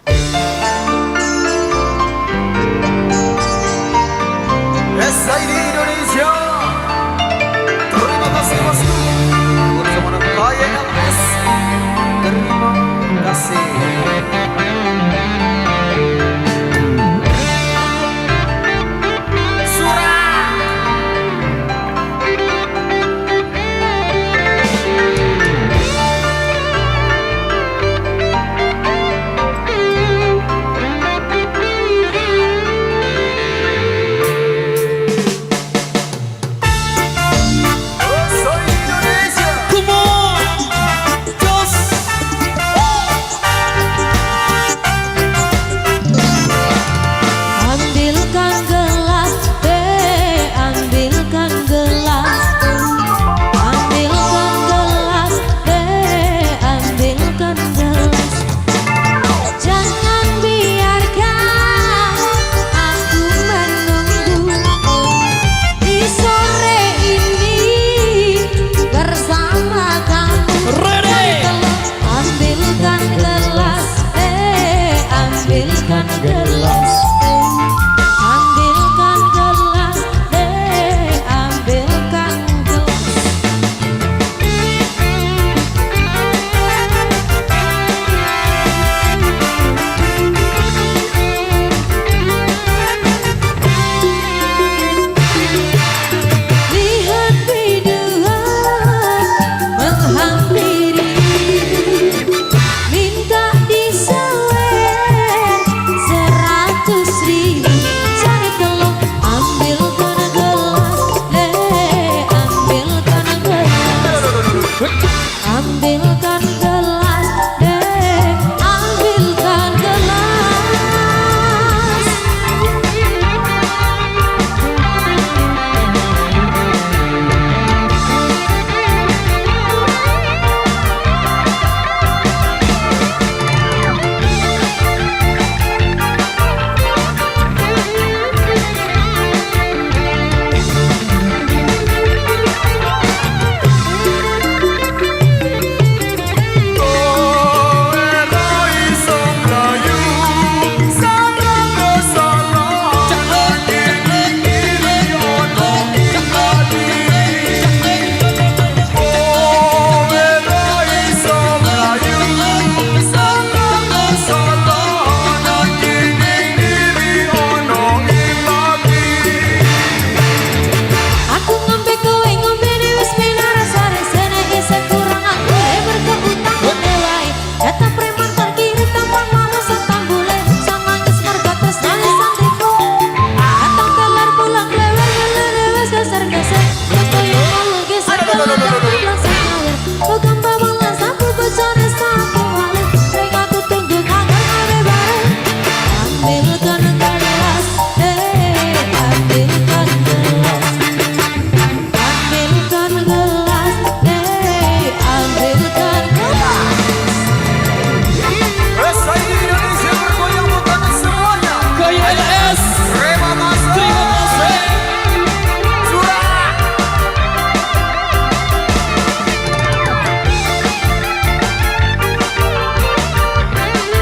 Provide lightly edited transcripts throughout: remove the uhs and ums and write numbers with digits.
SID Indonesia. Terima kasih bosku. Bersama dengan Bayan LS. Terima kasih.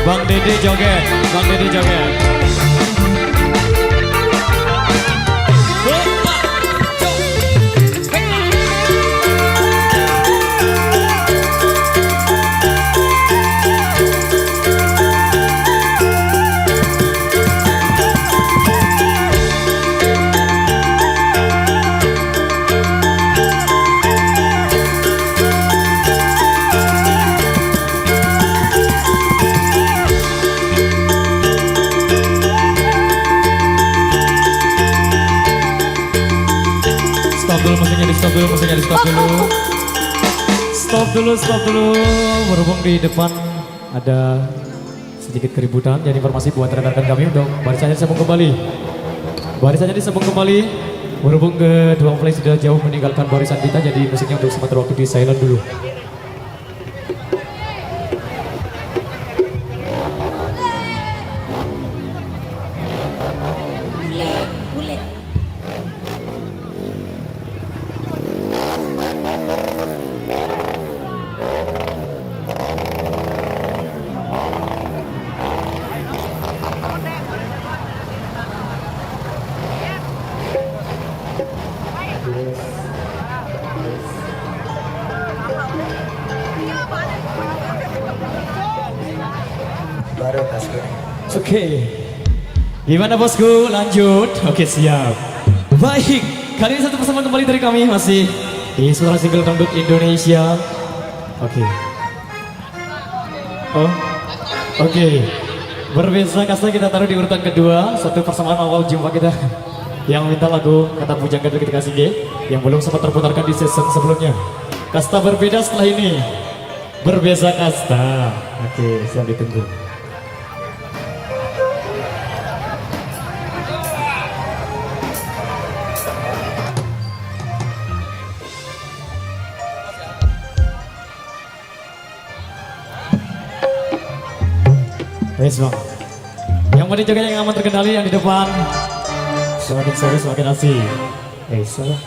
Bang Dede joget, Bang Dede joget. Mesinnya di stop dulu. Stop dulu. Berhubung di depan ada sedikit keributan, jadi informasi buat rekan-rekan kami untuk barisannya disambung kembali. Berhubung kedua mempelai sudah jauh meninggalkan barisan kita, jadi musiknya untuk sementara waktu di silent dulu. baru tas kuning. Oke. Gimana bosku? Lanjut. Oke, siap. Baik, kali ini satu persembahan kembali dari kami masih di Suara Single Dangdut Indonesia. Oke. Oh, oke. Berbeda kasta kita taruh di urutan kedua. Satu persembahan awal jumpa kita yang minta lagu Kata Pujangga dari kita kasih G yang belum sempat terputarkan di season sebelumnya. Kasta berbeda setelah ini. Berbeza kasta. Oke, siap ditunggu. Yes, bang. Yang penting juga yang aman terkendali, yang di depan semakin seru semakin asik. Salah.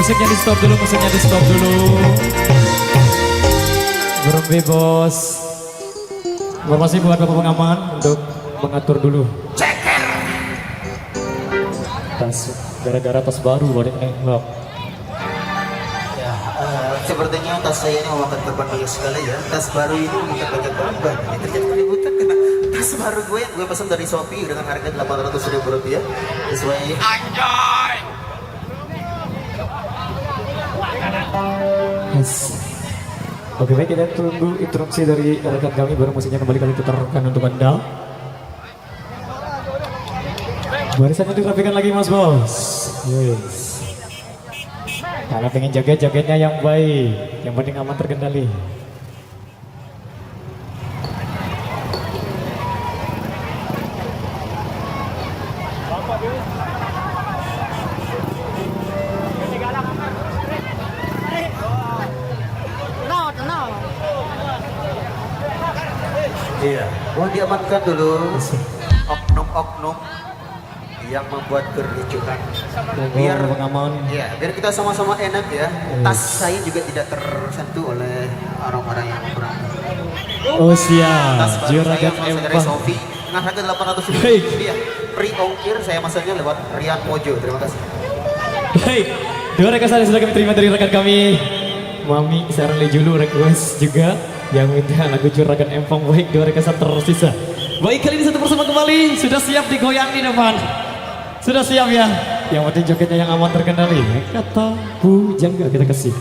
Musiknya di stop dulu, musiknya di stop dulu. Berhenti bos. Informasi buat bapak pengaman untuk mengatur dulu. Ceker. Tas, gara-gara tas baru baru nengok. Ya, sepertinya tas saya ini memakan korban banyak sekali ya. Tas baru ini memakan banyak korban. Ini terjadi keributan karena tas baru gue yang gue pesan dari Shopee dengan harga Rp800.000 sesuai. Anjay. Yes. Oke, baik, kita tunggu interupsi dari rekan kami baru musiknya kembali kali putarkan untuk Anda. Barisannya dirapikan lagi mas bos. Yes. Karena pengen jogetnya yang baik, yang penting aman terkendali. Iya, mohon diamankan dulu oknum-oknum yang membuat kericuhan. Biar pengaman. Ya, biar kita sama-sama enak ya. Tas saya juga tidak tersentuh oleh orang-orang yang kurang. Oh siap, Tas baru saya Juragan masuk dari Empang. Shopee dengan harga Rp800.000. Hey. Free ongkir, saya masuknya lewat Rian Mojo. Terima kasih. Baik, dua request sudah kami terima dari rekan kami Mami Sarang Lejulu request juga yang minta lagu Juragan Empang. Baik, dua request tersisa. Baik, kali ini satu bersama kembali. Sudah siap digoyang di depan? Sudah siap ya? Yang penting jogetnya yang aman terkendali. Kata Pujangga kita kasih.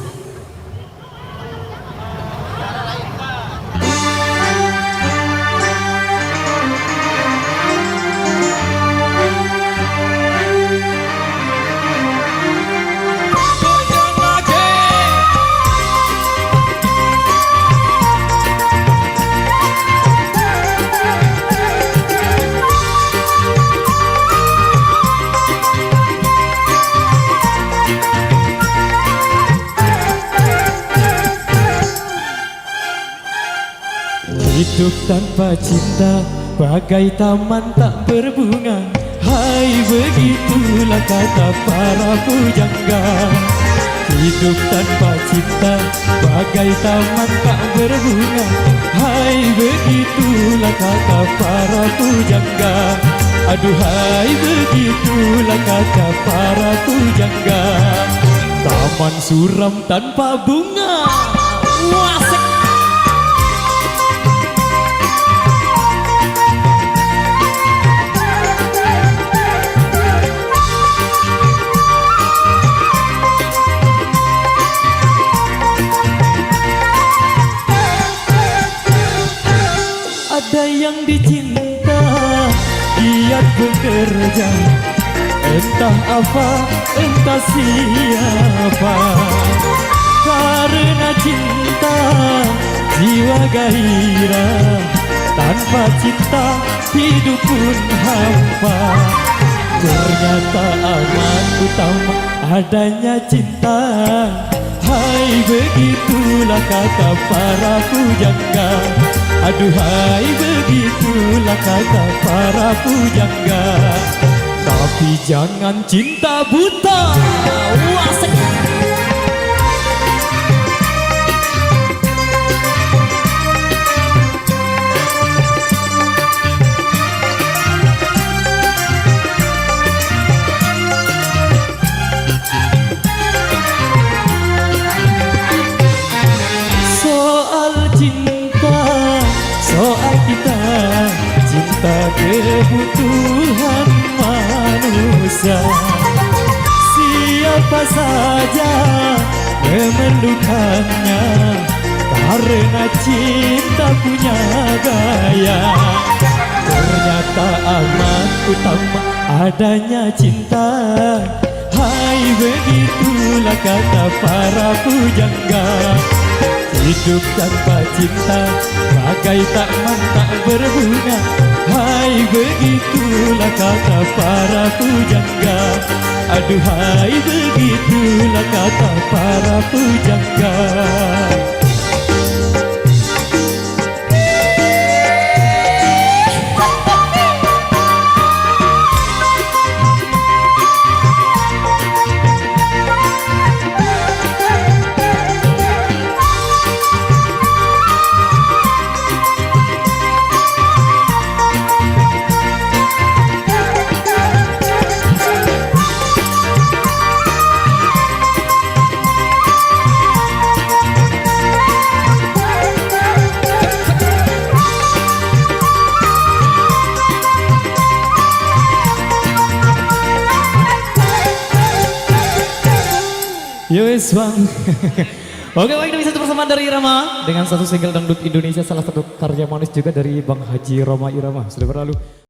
Hidup tanpa cinta bagai taman tak berbunga. Hai, begitulah kata para pujangga. Hidup tanpa cinta bagai taman tak berbunga. Hai, begitulah kata para pujangga. Aduhai, begitulah kata para pujangga. Taman suram tanpa bunga. Wasik. Ada yang dicinta, giat bekerja, entah apa, entah siapa. Karena cinta, jiwa gairah, tanpa cinta, hidup pun hampa. Ternyata amat utama adanya cinta. Hai, begitulah kata para pujangga. Aduhai, begitulah kata para pujangga. Tapi jangan cinta buta. Wah, soal kita, cinta kebutuhan manusia. Siapa saja memerlukannya, karena cinta punya gaya. Ternyata amat utama adanya cinta. Hai, begitulah kata para pujangga. Hidup tanpa cinta bagai takman tak berbunga. Hai, begitulah kata para pujangga. Aduhai, begitulah kata para pujangga. Yes bang. Oke baik, demi satu persamaan dari Irama dengan satu single dangdut Indonesia, salah satu karya manis juga dari Bang Haji Roma Irama sudah berlalu.